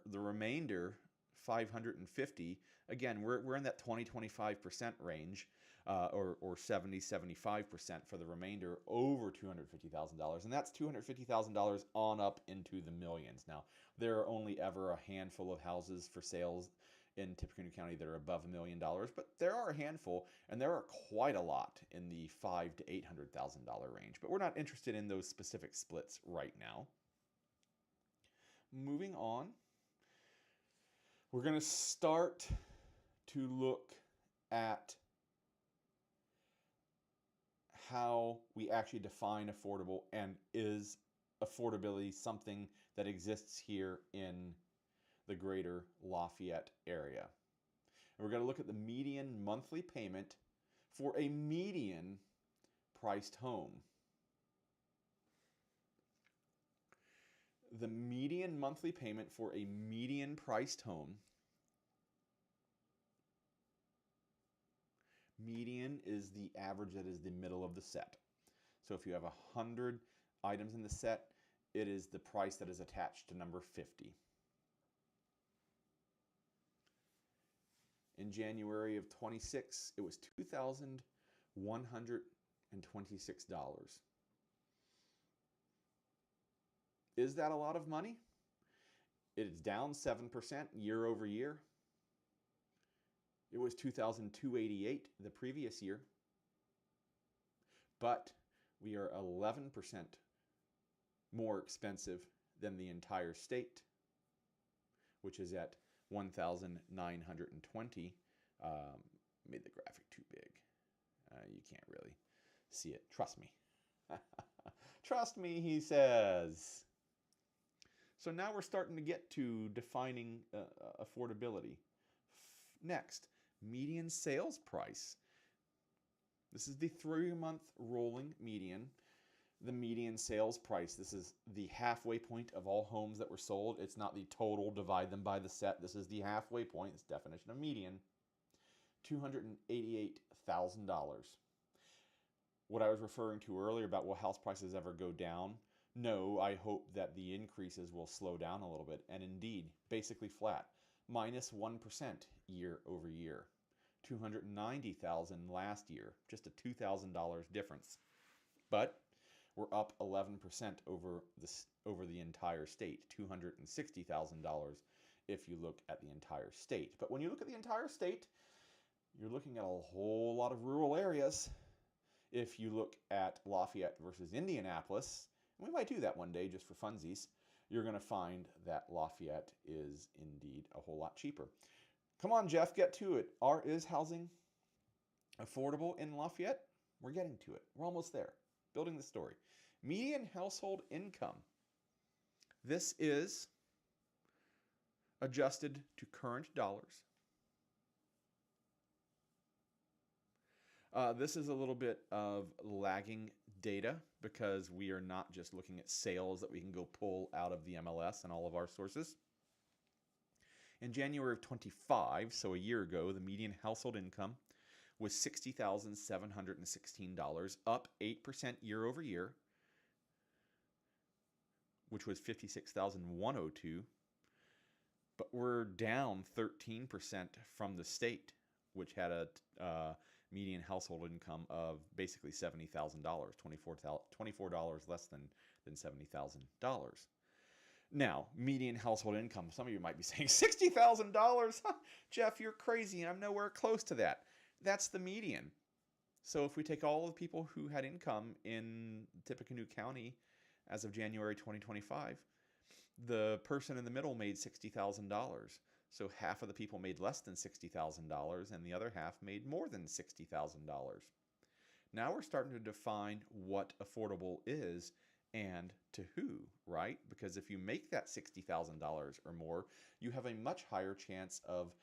550, again, we're in that 20-25% range, or 70-75% for the remainder over $250,000, and that's $250,000 on up into the millions. Now, there are only ever a handful of houses for sales in Tippecanoe County that are above $1 million, but there are a handful, and there are quite a lot in the $500,000 to $800,000 range. But we're not interested in those specific splits right now. Moving on, we're going to start to look at how we actually define affordable, and is affordability something that exists here in the Greater Lafayette area. And we're going to look at the median monthly payment for a median priced home. The median monthly payment for a median priced home. Median is the average that is the middle of the set. So if you have 100 items in the set, it is the price that is attached to number 50. In January of 26, it was $2,126. Is that a lot of money? It is down 7% year over year. It was $2,288 the previous year. But we are 11% more expensive than the entire state, which is at $1,920. Made the graphic too big. You can't really see it. Trust me. Trust me, he says. So now we're starting to get to defining affordability. Next, median sales price. This is the 3-month rolling median. The median sales price. This is the halfway point of all homes that were sold. It's not the total, divide them by the set. This is the halfway point. It's definition of median. $288,000. What I was referring to earlier about will house prices ever go down? No, I hope that the increases will slow down a little bit. And indeed, basically flat. Minus 1% year over year. $290,000 last year. Just a $2,000 difference. But we're up 11% over the entire state. $260,000 if you look at the entire state. But when you look at the entire state, you're looking at a whole lot of rural areas. If you look at Lafayette versus Indianapolis, and we might do that one day just for funsies, you're going to find that Lafayette is indeed a whole lot cheaper. Come on, Jeff, get to it. Is housing affordable in Lafayette? We're getting to it. We're almost there. Building the story. Median household income. This is adjusted to current dollars. This is a little bit of lagging data because we are not just looking at sales that we can go pull out of the MLS and all of our sources. In January of 25, so a year ago, the median household income was $60,716, up 8% year over year, which was $56,102. But we're down 13% from the state, which had a median household income of basically $70,000, $24 less than $70,000. Now, median household income, some of you might be saying, $60,000? Jeff, you're crazy. I'm nowhere close to that. That's the median. So if we take all the people who had income in Tippecanoe County as of January 2025, the person in the middle made $60,000. So half of the people made less than $60,000 and the other half made more than $60,000. Now we're starting to define what affordable is and to who, right? Because if you make that $60,000 or more, you have a much higher chance of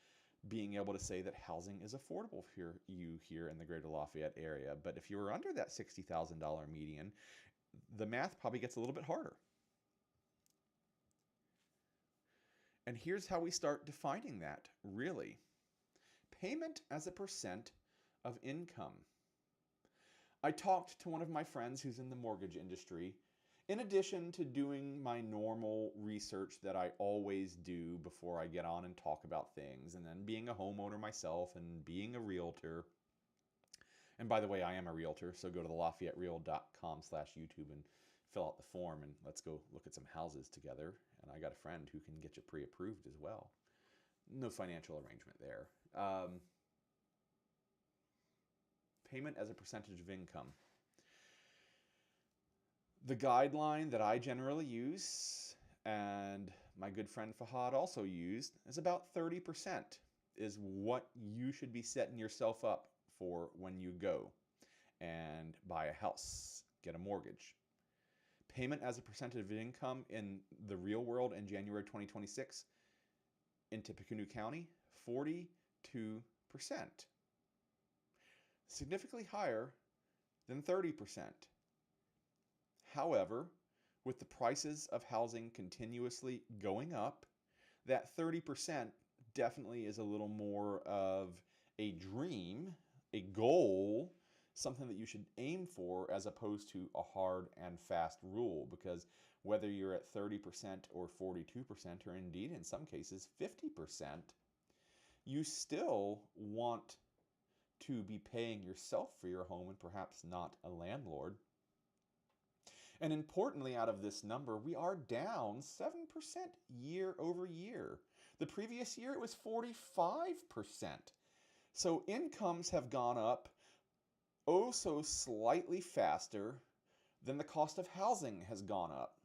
being able to say that housing is affordable for you here in the Greater Lafayette area. But if you're under that $60,000 median, the math probably gets a little bit harder. And here's how we start defining that, really. Payment as a percent of income. I talked to one of my friends who's in the mortgage industry. In addition to doing my normal research that I always do before I get on and talk about things, and then being a homeowner myself and being a realtor. And by the way, I am a realtor, so go to thelafayettereal.com/YouTube and fill out the form and let's go look at some houses together. And I got a friend who can get you pre-approved as well. No financial arrangement there. Payment as a percentage of income. The guideline that I generally use, and my good friend Fahad also used, is about 30% is what you should be setting yourself up for when you go and buy a house, get a mortgage. Payment as a percentage of income in the real world in January 2026 in Tippecanoe County, 42%. Significantly higher than 30%. However, with the prices of housing continuously going up, that 30% definitely is a little more of a dream, a goal, something that you should aim for as opposed to a hard and fast rule, because whether you're at 30% or 42%, or indeed in some cases 50%, you still want to be paying yourself for your home and perhaps not a landlord. And importantly, out of this number, we are down 7% year over year. The previous year, it was 45%. So incomes have gone up oh so slightly faster than the cost of housing has gone up.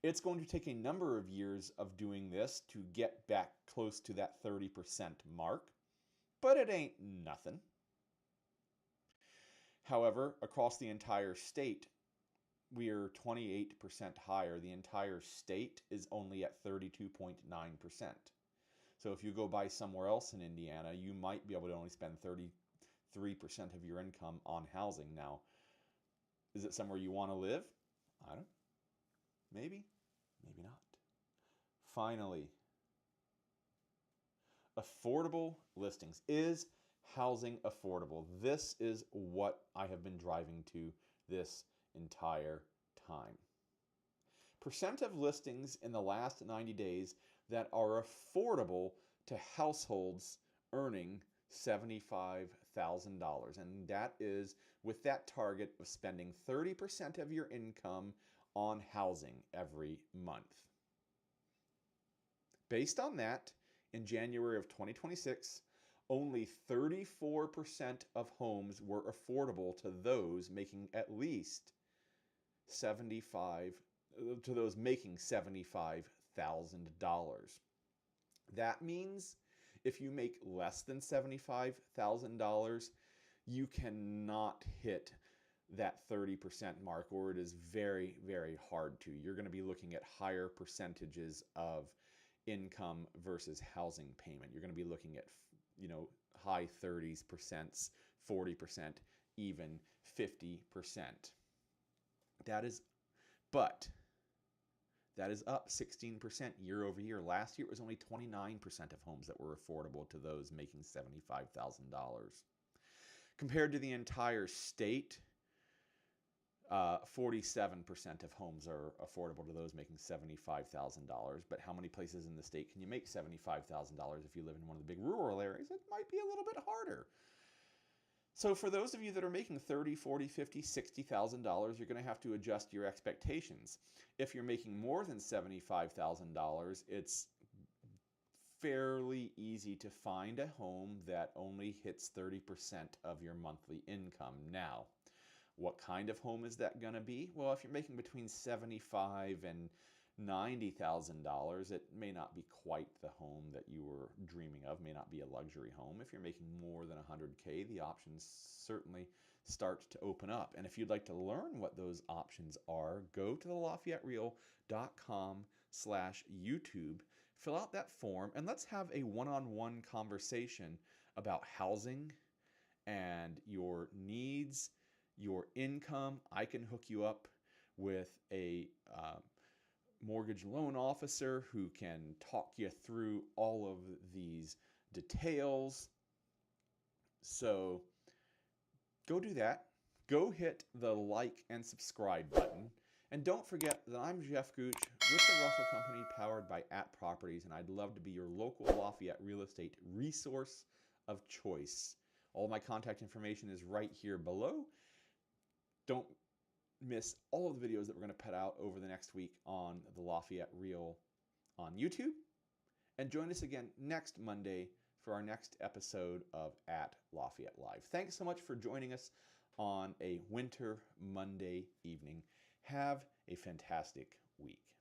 It's going to take a number of years of doing this to get back close to that 30% mark, but it ain't nothing. However, across the entire state, we are 28% higher. The entire state is only at 32.9%. So if you go buy somewhere else in Indiana, you might be able to only spend 33% of your income on housing. Now, is it somewhere you want to live? I don't know. Maybe, maybe not. Finally, affordable listings. Is housing affordable? This is what I have been driving to this entire time. Percent of listings in the last 90 days that are affordable to households earning $75,000. And that is with that target of spending 30% of your income on housing every month. Based on that, in January of 2026, only 34% of homes were affordable to those making at least $75,000. That means if you make less than $75,000, you cannot hit that 30% mark, or it is very, very hard to. You're going to be looking at higher percentages of income versus housing payment. You're going to be looking at, high 30s%, 40%, even 50%. But that is up 16% year over year. Last year, it was only 29% of homes that were affordable to those making $75,000. Compared to the entire state, 47% of homes are affordable to those making $75,000. But how many places in the state can you make $75,000 if you live in one of the big rural areas? It might be a little bit harder. So for those of you that are making $30,000, $40,000, $50,000, $60,000, you're going to have to adjust your expectations. If you're making more than $75,000, it's fairly easy to find a home that only hits 30% of your monthly income. Now, what kind of home is that going to be? Well, if you're making between $75,000 and $90,000, it may not be quite the home that you were dreaming of, may not be a luxury home. If you're making more than $100K, the options certainly start to open up. And if you'd like to learn what those options are, go to the LafayetteReal.com/YouTube, fill out that form, and let's have a one-on-one conversation about housing and your needs, your income. I can hook you up with a mortgage loan officer who can talk you through all of these details. So go do that. Go hit the like and subscribe button. And don't forget that I'm Jeff Gooch with the Russell Company, powered by At Properties, and I'd love to be your local Lafayette real estate resource of choice. All my contact information is right here below. Don't miss all of the videos that we're going to put out over the next week on the Lafayette Real on YouTube. And join us again next Monday for our next episode of At Lafayette Live. Thanks so much for joining us on a winter Monday evening. Have a fantastic week.